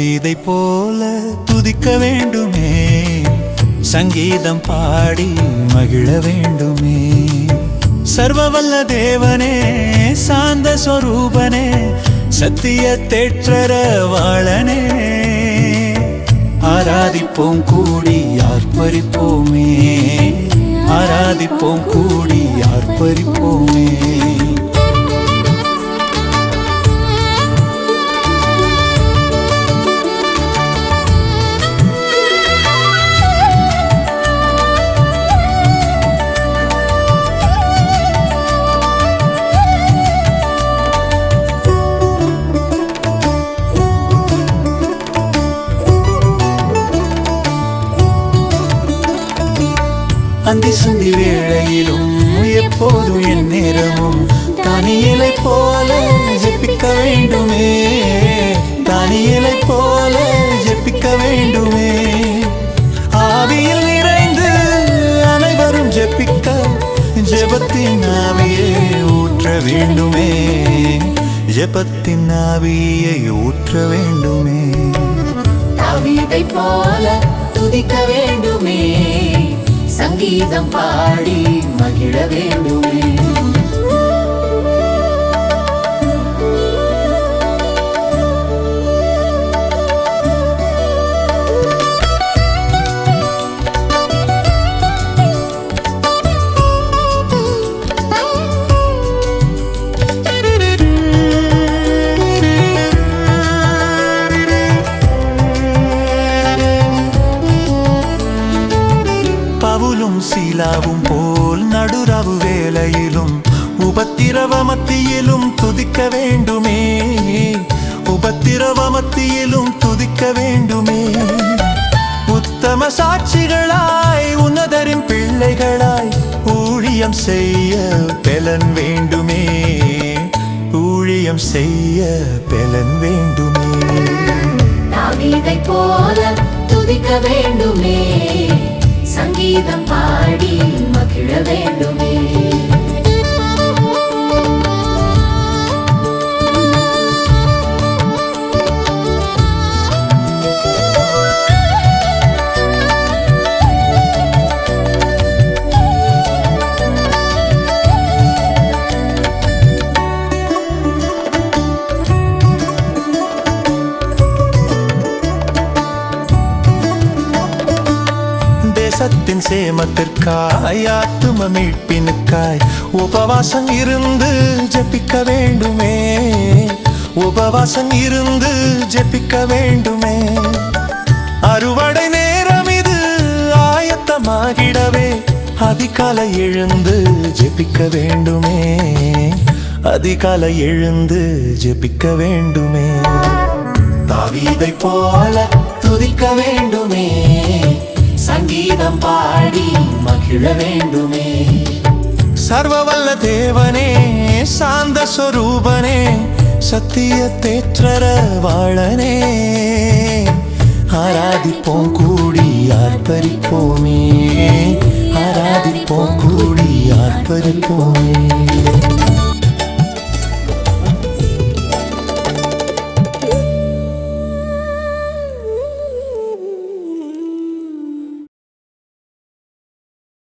தாவீதை போல துதிக்க வேண்டுமே, சங்கீதம் பாடி மகிழ வேண்டுமே. சர்வவல்ல தேவனே, சாந்த சொரூபனே, சத்திய தேற்றர வாழனே, ஆராதிப்போம் கூடி ஆர்ப்பரிப்போமே, ஆராதிப்போம் கூடி ஆர்ப்பரிப்போமே. அந்தி சந்தி வேளையிலும் எப்போதும் என் நேரமும் தானியேலை போல ஜெபிக்க வேண்டுமே, தானியேலை போல ஜெபிக்க வேண்டுமே. ஆவியில் நிறைந்து அனைவரும் ஜெபிக்க ஜெபத்தின் ஆவியை ஊற்ற வேண்டுமே, ஜெபத்தின் ஆவியை ஊற்ற வேண்டுமே. தாவீதை போல துதிக்க வேண்டுமே, சங்கீதம் பாடி மகிழ வேண்டுமே. பவுலும் சீலாவும் போல் நடுரவு வேளையிலும் உபத்திரவ மத்தியிலும் துதிக்க வேண்டுமே, உபத்திரவ மத்தியிலும் துதிக்க வேண்டுமே. உத்தம சாட்சிகளாய் உன்னதரின் பிள்ளைகளாய் ஊழியம் செய்ய பெலன் வேண்டுமே, ஊழியம் செய்ய பெலன் வேண்டுமே. தாவீதை போல துதிக்க வேண்டுமே, சங்கீதம் பாடி மகிழ வேண்டுமே. தேசத்தின் சேமத்திற்காய் ஆத்தும மீட்பினுக்காய் உபவாசம் இருந்து ஜெபிக்க வேண்டுமே, உபவாசம் இருந்து ஜெபிக்க வேண்டுமே. அறுவடை நேரம் இது ஆயத்தமாகிடவே அதிகாலை எழுந்து ஜெபிக்க வேண்டுமே, அதிகாலை எழுந்து ஜெபிக்க வேண்டுமே. தாவீதை போல துதிக்க வேண்டுமே, சங்கீதம் பாடி மகிழ வேண்டுமே. சர்வவல்ல தேவனே, சாந்த சொரூபனே, சத்திய தேற்றர வாழனே, ஆராதிப்போம் கூடி ஆர்ப்பரிப்போமே, ஆராதிப்போம் கூடி ஆர்ப்பரிப்போமே.